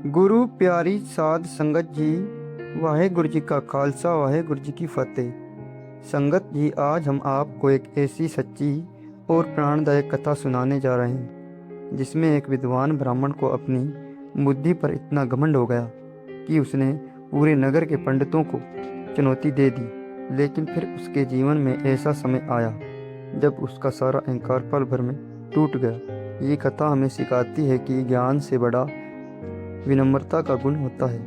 गुरु प्यारी साध संगत जी, वाहेगुरु जी का खालसा वाहेगुरु जी की फतेह। संगत जी, आज हम आपको एक ऐसी सच्ची और प्राणदायक कथा सुनाने जा रहे हैं जिसमें एक विद्वान ब्राह्मण को अपनी बुद्धि पर इतना घमंड हो गया कि उसने पूरे नगर के पंडितों को चुनौती दे दी। लेकिन फिर उसके जीवन में ऐसा समय आया जब उसका सारा अहंकार पल भर में टूट गया। ये कथा हमें सिखाती है कि ज्ञान से बड़ा विनम्रता का गुण होता है।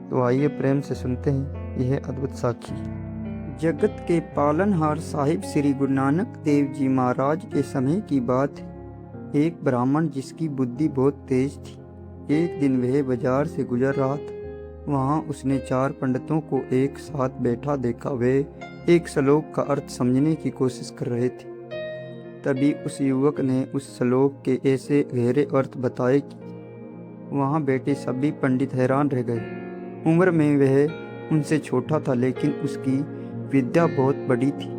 तो आइए प्रेम से सुनते हैं यह अद्भुत साखी। जगत के पालनहार साहिब श्री गुरु नानक देव जी महाराज के समय की बात है। एक ब्राह्मण जिसकी बुद्धि बहुत तेज थी, एक दिन वह बाजार से गुजर रहा था। वहाँ उसने 4 पंडितों को एक साथ बैठा देखा। वे एक श्लोक का अर्थ समझने की कोशिश कर रहे थे। तभी उस युवक ने उस श्लोक के ऐसे गहरे अर्थ बताए कि वहाँ बैठे सभी पंडित हैरान रह गए। उम्र में वह उनसे छोटा था, लेकिन उसकी विद्या बहुत बड़ी थी।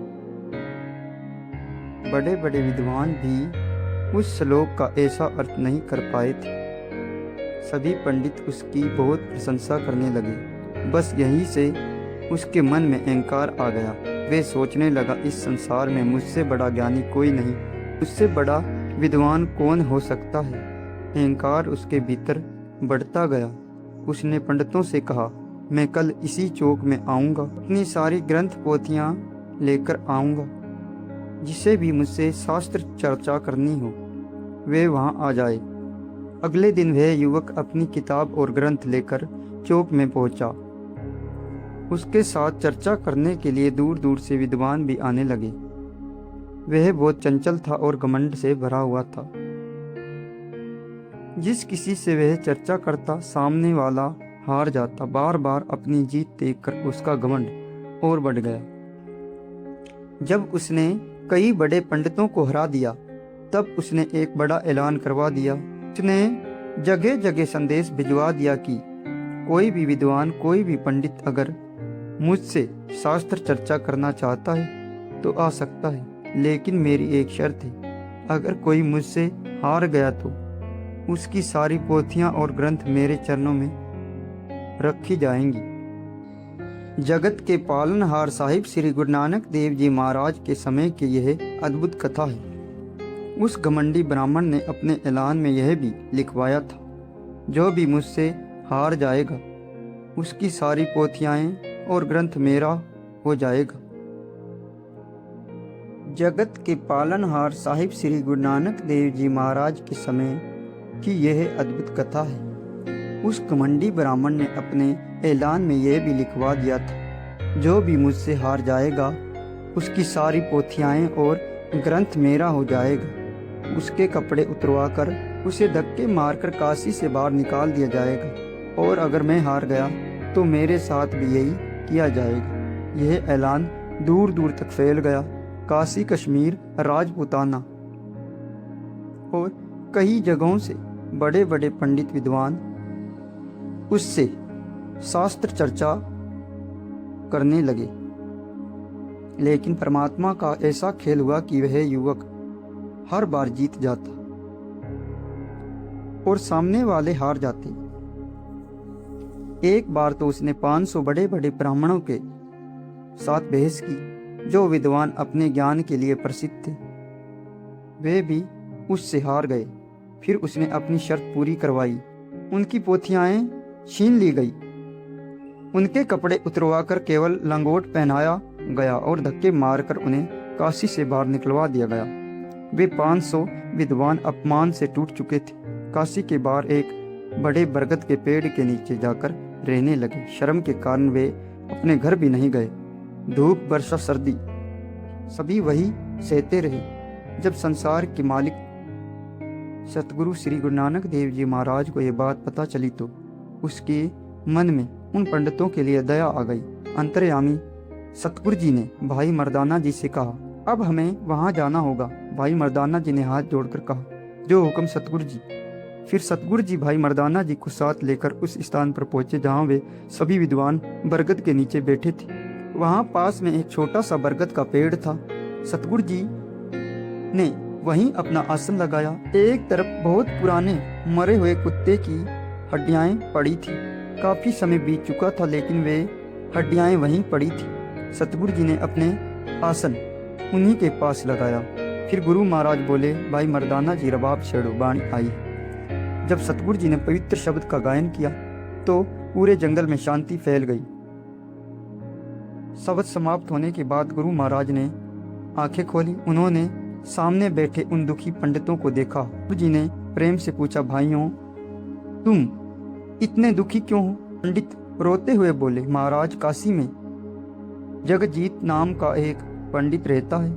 बड़े बड़े विद्वान भी उस श्लोक का ऐसा अर्थ नहीं कर पाए थे। सभी पंडित उसकी बहुत प्रशंसा करने लगे। बस यहीं से उसके मन में अहंकार आ गया। वे सोचने लगा, इस संसार में मुझसे बड़ा ज्ञानी कोई नहीं, मुझसे बड़ा विद्वान कौन हो सकता है। अहंकार उसके भीतर बढ़ता गया। उसने पंडितों से कहा, मैं कल इसी चौक में आऊँगा, अपनी सारी ग्रंथ पोथियाँ लेकर आऊँगा। जिसे भी मुझसे शास्त्र चर्चा करनी हो वे वहाँ आ जाए। अगले दिन वह युवक अपनी किताब और ग्रंथ लेकर चौक में पहुँचा। उसके साथ चर्चा करने के लिए दूर दूर से विद्वान भी आने लगे। वह बहुत चंचल था और घमंड से भरा हुआ था। जिस किसी से वह चर्चा करता, सामने वाला हार जाता। बार बार अपनी जीत देखकर उसका घमंड और बढ़ गया। जब उसने कई बड़े पंडितों को हरा दिया, तब उसने एक बड़ा ऐलान करवा दिया। उसने जगह जगह संदेश भिजवा दिया कि कोई भी विद्वान, कोई भी पंडित अगर मुझसे शास्त्र चर्चा करना चाहता है तो आ सकता है, लेकिन मेरी एक शर्त है। अगर कोई मुझसे हार गया तो उसकी सारी पोथियां और ग्रंथ मेरे चरणों में रखी जाएंगी। जगत के पालनहार साहिब श्री गुरु नानक देव जी महाराज के समय की यह अद्भुत कथा है। उस घमंडी ब्राह्मण ने अपने ऐलान में यह भी लिखवाया था, जो भी मुझसे हार जाएगा उसकी सारी पोथियां और ग्रंथ मेरा हो जाएगा। जगत के पालनहार साहिब श्री गुरु नानक देव जी महाराज के समय कि यह अद्भुत कथा है। उस घमंडी ब्राह्मण ने अपने ऐलान में यह भी लिखवा दिया था, जो भी मुझसे हार जाएगा उसकी सारी पोथियां और ग्रंथ मेरा हो जाएगा। उसके कपड़े उतरवाकर उसे धक्के मारकर काशी से बाहर निकाल दिया जाएगा, और अगर मैं हार गया तो मेरे साथ भी यही किया जाएगा। यह ऐलान दूर दूर तक फैल गया। काशी, कश्मीर, राजपूताना और कई जगहों से बड़े बड़े पंडित विद्वान उससे शास्त्र चर्चा करने लगे। लेकिन परमात्मा का ऐसा खेल हुआ कि वह युवक हर बार जीत जाता और सामने वाले हार जाते। एक बार तो उसने 500 बड़े बड़े ब्राह्मणों के साथ बहस की, जो विद्वान अपने ज्ञान के लिए प्रसिद्ध थे। वे भी उससे हार गए। फिर उसने अपनी शर्त पूरी करवाई। उनकी पोथियां छीन ली गई, उनके कपड़े उतरवाकर केवल लंगोट पहनाया गया और धक्के मारकर उन्हें काशी से बाहर निकलवा दिया गया। वे 500 विद्वान अपमान से टूट चुके थे। काशी के बाहर एक बड़े बरगद के पेड़ के नीचे जाकर रहने लगे। शर्म के कारण वे अपने घर भी नहीं गए। धूप, वर्षा, सर्दी सभी वही सहते रहे। जब संसार के मालिक सतगुरु श्री गुरु नानक देव जी महाराज को यह बात पता चली तो उसके मन में उन पंडितों के लिए दया आ गई। अंतर्यामी सतगुरु जी ने भाई मर्दाना जी से कहा, अब हमें वहां जाना होगा। भाई मर्दाना जी ने हाथ जोड़कर कहा, जो हुक्म सतगुरु जी। फिर सतगुरु जी भाई मर्दाना जी को साथ लेकर उस स्थान पर पहुंचे जहां वे सभी विद्वान बरगद के नीचे बैठे थे। वहां पास में एक छोटा सा बरगद का पेड़ था। सतगुरु जी ने वहीं अपना आसन लगाया। एक तरफ बहुत पुराने मरे हुए कुत्ते की हड्डियां पड़ी थी। काफी समय बीत चुका था लेकिन वे हड्डियां वहीं पड़ी थी। सतगुरु जी ने अपने आसन उन्हीं के पास लगाया। फिर गुरु महाराज बोले, भाई मर्दाना जी रबाब छेड़ो, बाणी आई। जब सतगुरु जी ने पवित्र शब्द का गायन किया तो पूरे जंगल में शांति फैल गई। शब्द समाप्त होने के बाद गुरु महाराज ने आंखें खोली। उन्होंने सामने बैठे उन दुखी पंडितों को देखा। गुरु जी ने प्रेम से पूछा, भाइयों तुम इतने दुखी क्यों हो? पंडित रोते हुए बोले, महाराज काशी में जगजीत नाम का एक पंडित रहता है,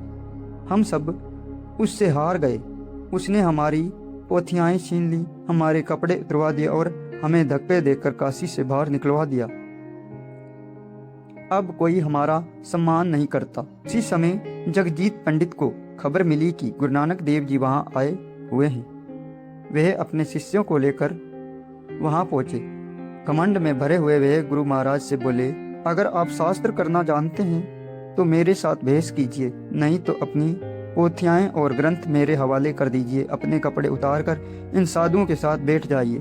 हम सब उससे हार गए। उसने हमारी पोथियाएं छीन ली, हमारे कपड़े उतरवा दिए और हमें धक्के देकर काशी से बाहर निकलवा दिया। अब कोई हमारा सम्मान नहीं करता। उसी समय जगजीत पंडित को खबर मिली कि गुरु नानक देव जी वहां आए हुए हैं। वह अपने शिष्यों को लेकर वहां पहुंचे। घमंड में भरे हुए वे गुरु महाराज से बोले, अगर आप शास्त्र करना जानते हैं तो मेरे साथ बहस कीजिए, नहीं तो अपनी पोथियाएं और ग्रंथ मेरे हवाले कर दीजिए। अपने कपड़े उतारकर इन साधुओं के साथ बैठ जाइए।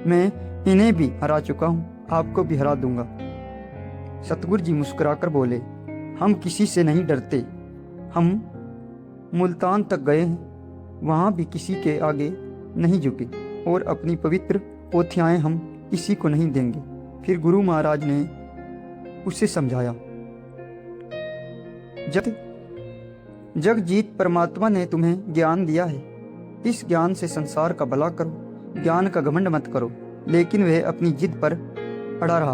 मैं इन्हें भी हरा चुका हूँ, आपको भी हरा दूंगा। सतगुरु जी मुस्कुराकर बोले, हम किसी से नहीं डरते। हम मुल्तान तक गए हैं, वहाँ भी किसी के आगे नहीं झुके और अपनी पवित्र पोथियाएं हम किसी को नहीं देंगे। फिर गुरु महाराज ने उसे समझाया, जगजीत परमात्मा ने तुम्हें ज्ञान दिया है, इस ज्ञान से संसार का भला करो, ज्ञान का घमंड मत करो। लेकिन वह अपनी जिद पर अड़ा रहा।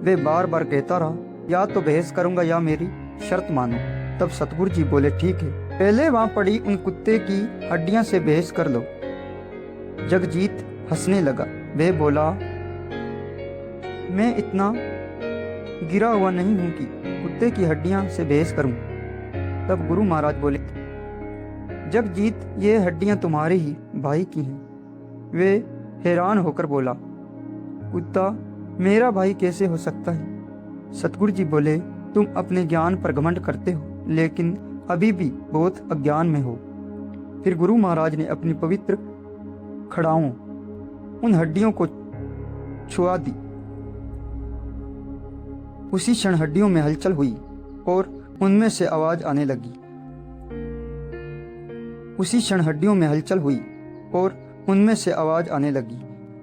वह बार बार कहता रहा, या तो बहस करूंगा या मेरी शर्त मानो। तब सतगुरु जी बोले, ठीक है, पहले वहां पड़ी उन कुत्ते की हड्डियां से बहस कर लो। जगजीत हंसने लगा। वह बोला, मैं इतना गिरा हुआ नहीं हूं कि कुत्ते की हड्डियां से बहस करूं। तब गुरु महाराज बोले, जगजीत, ये हड्डियां तुम्हारे ही भाई की हैं। वे हैरान होकर बोला, कुत्ता मेरा भाई कैसे हो सकता है? सतगुरु जी बोले, तुम अपने ज्ञान पर घमंड करते हो, लेकिन अभी भी बहुत अज्ञान में हो। फिर गुरु महाराज ने अपनी पवित्र खड़ाओं उन हड्डियों को छुआ दी। उसी क्षण हड्डियों में हलचल हुई और उनमें से आवाज आने लगी। उसी क्षण हड्डियों में हलचल हुई और उनमें से आवाज आने लगी।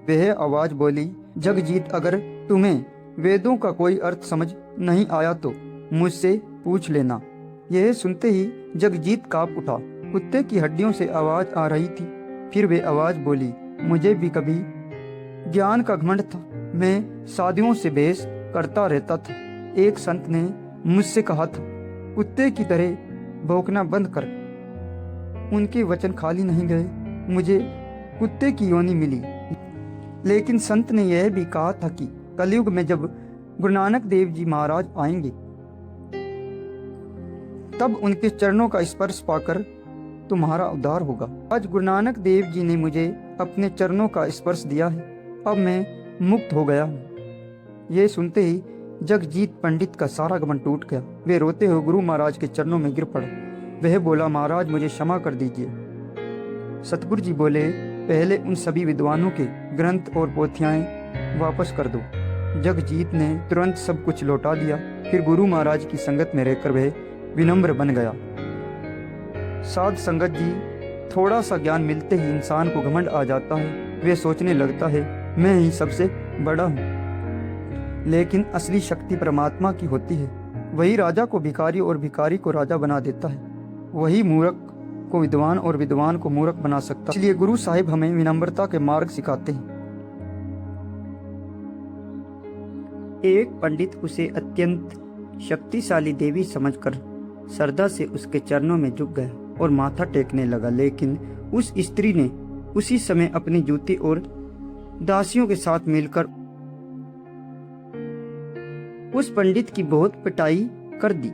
वह आवाज बोली, जगजीत, अगर तुम्हें वेदों का कोई अर्थ समझ नहीं आया तो मुझसे पूछ लेना। यह सुनते ही जगजीत कांप उठा। कुत्ते की हड्डियों से आवाज आ रही थी। फिर वे आवाज बोली, मुझे भी कभी ज्ञान का घमंड था, मैं साधुओं से बहस करता रहता था। एक संत ने मुझसे कहा था, कुत्ते की तरह भौंकना बंद कर। उनके वचन खाली नहीं गए, मुझे कुत्ते की योनि मिली। लेकिन संत ने यह भी कहा था कि कलयुग में जब गुरु नानक देव जी महाराज आएंगे तब उनके चरणों का स्पर्श पाकर तुम्हारा उद्धार होगा। आज गुरु नानक देव जी ने मुझे अपने चरणों का स्पर्श दिया है, अब मैं मुक्त हो गया हूँ। ये सुनते ही जगजीत पंडित का सारा घमंड टूट गया। वे रोते हुए गुरु महाराज के चरणों में गिर पड़ा। वह बोला, महाराज मुझे क्षमा कर दीजिए। सतगुरु जी बोले, पहले उन सभी विद्वानों के ग्रंथ और पोथियाएं वापस कर दो। जगजीत ने तुरंत सब कुछ लौटा दिया। फिर गुरु महाराज की संगत में रहकर वह विनम्र बन गया। साध संगत जी, थोड़ा सा ज्ञान मिलते ही इंसान को घमंड आ जाता है। वे सोचने लगता है मैं ही सबसे बड़ा हूँ। लेकिन असली शक्ति परमात्मा की होती है। वही राजा को भिखारी और भिखारी को राजा बना देता है। वही मूर्ख को विद्वान और विद्वान को मूर्ख बना सकता है। इसलिए गुरु साहिब हमें विनम्रता के मार्ग सिखाते हैं। एक पंडित उसे अत्यंत शक्तिशाली देवी समझकर श्रद्धा से उसके चरणों में झुक गया और माथा टेकने लगा। लेकिन उस स्त्री ने उसी समय अपनी जूती और दासियों के साथ मिलकर उस पंडित की बहुत पिटाई कर दी।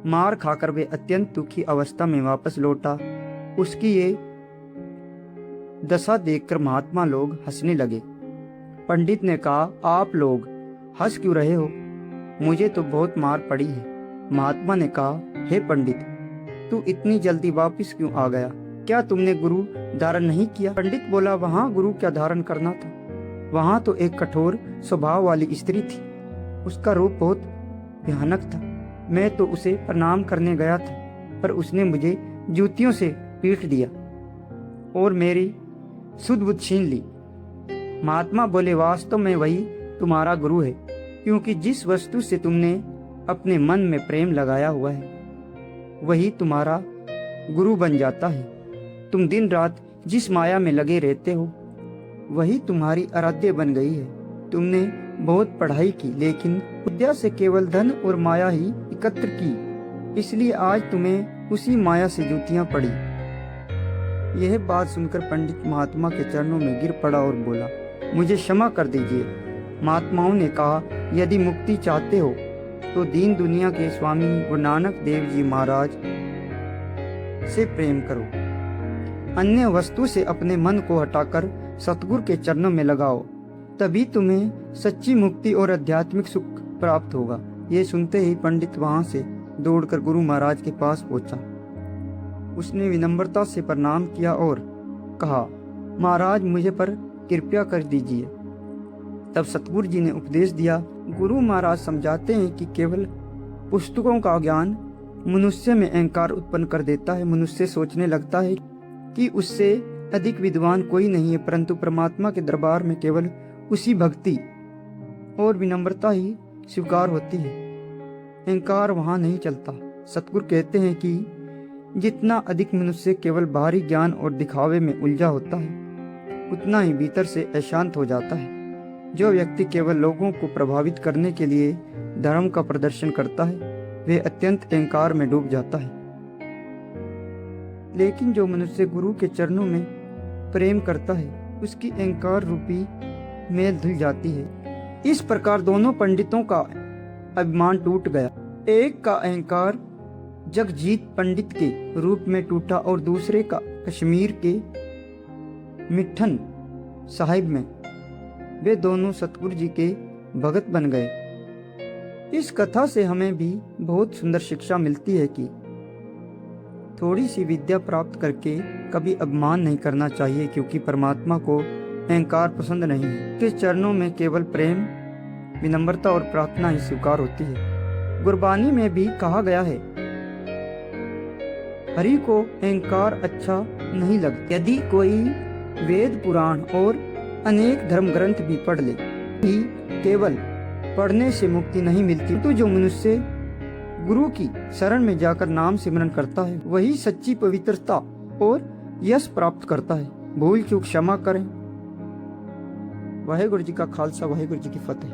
मार खाकर वे अत्यंत दुखी अवस्था में वापस लौटा। उसकी ये दशा देखकर महात्मा लोग हंसने लगे। पंडित ने कहा, आप लोग हंस क्यों रहे हो? मुझे तो बहुत मार पड़ी है। महात्मा ने कहा, हे पंडित, तू इतनी जल्दी वापस क्यों आ गया? क्या तुमने गुरु धारण नहीं किया? पंडित बोला, वहां गुरु क्या धारण करना था, वहाँ तो एक कठोर स्वभाव वाली स्त्री थी। उसका रूप बहुत भयानक था। मैं तो उसे प्रणाम करने गया था, पर उसने मुझे जूतियों से पीट दिया और मेरी सुध बुध छीन ली। महात्मा बोले, वास्तव में वही तुम्हारा गुरु है, क्योंकि जिस वस्तु से तुमने अपने मन में प्रेम लगाया हुआ है वही तुम्हारा गुरु बन जाता है। तुम दिन रात जिस माया में लगे रहते हो वही तुम्हारी आराध्य बन गई है। तुमने बहुत पढ़ाई की, लेकिन विद्या से केवल धन और माया ही एकत्र की, इसलिए आज तुम्हें उसी माया से जूतियां पड़ी। यह बात सुनकर पंडित महात्मा के चरणों में गिर पड़ा और बोला, मुझे क्षमा कर दीजिए। महात्माओं ने कहा, यदि मुक्ति चाहते हो तो दीन दुनिया के स्वामी गुरु नानक देव जी महाराज से प्रेम करो। अन्य वस्तु से अपने मन को हटाकर सतगुरु के चरणों में लगाओ, तभी तुम्हें सच्ची मुक्ति और आध्यात्मिक सुख प्राप्त होगा। ये सुनते ही पंडित वहां से दौड़कर गुरु महाराज के पास पहुंचा। उसने विनम्रता से प्रणाम किया और कहा, महाराज मुझे पर कृपया कर दीजिए। तब सतगुरु जी ने उपदेश दिया। गुरु महाराज समझाते हैं कि केवल पुस्तकों का ज्ञान मनुष्य में अहंकार उत्पन्न कर देता है। मनुष्य सोचने लगता है कि उससे अधिक विद्वान कोई नहीं है, परंतु परमात्मा के दरबार में केवल उसी भक्ति और विनम्रता ही स्वीकार होती है। अहंकार वहां नहीं चलता। सतगुरु कहते हैं कि जितना अधिक मनुष्य केवल बाहरी ज्ञान और दिखावे में उलझा होता है, उतना ही भीतर से अशांत हो जाता है। जो व्यक्ति केवल लोगों को प्रभावित करने के लिए धर्म का प्रदर्शन करता है, वह अत्यंत अहंकार में डूब जाता है। लेकिन जो मनुष्य गुरु के चरणों में प्रेम करता है, उसकी अहंकार रूपी मेल धुल जाती है। इस प्रकार दोनों पंडितों का अभिमान टूट गया। एक का अहंकार जगजीत पंडित के रूप में टूटा और दूसरे का कश्मीर के मिठन साहिब में। वे दोनों सतगुरु जी के भगत बन गए। इस कथा से हमें भी बहुत सुंदर शिक्षा मिलती है कि थोड़ी सी विद्या प्राप्त करके कभी अभिमान नहीं करना चाहिए, क्योंकि परमात्मा को अहंकार पसंद नहीं है। उसके चरणों में केवल प्रेम, विनम्रता और प्रार्थना ही स्वीकार होती है। गुरबानी में भी कहा गया है, हरि को अहंकार अच्छा नहीं लगता। यदि कोई वेद पुराण और अनेक धर्म ग्रंथ भी पढ़ ले, ही केवल पढ़ने से मुक्ति नहीं मिलती। तो जो मनुष्य गुरु की शरण में जाकर नाम सिमरन करता है, वही सच्ची पवित्रता और यश प्राप्त करता है। भूल चूक क्षमा करें। वाहेगुरु जी का खालसा, वाहेगुरु जी की फतेह।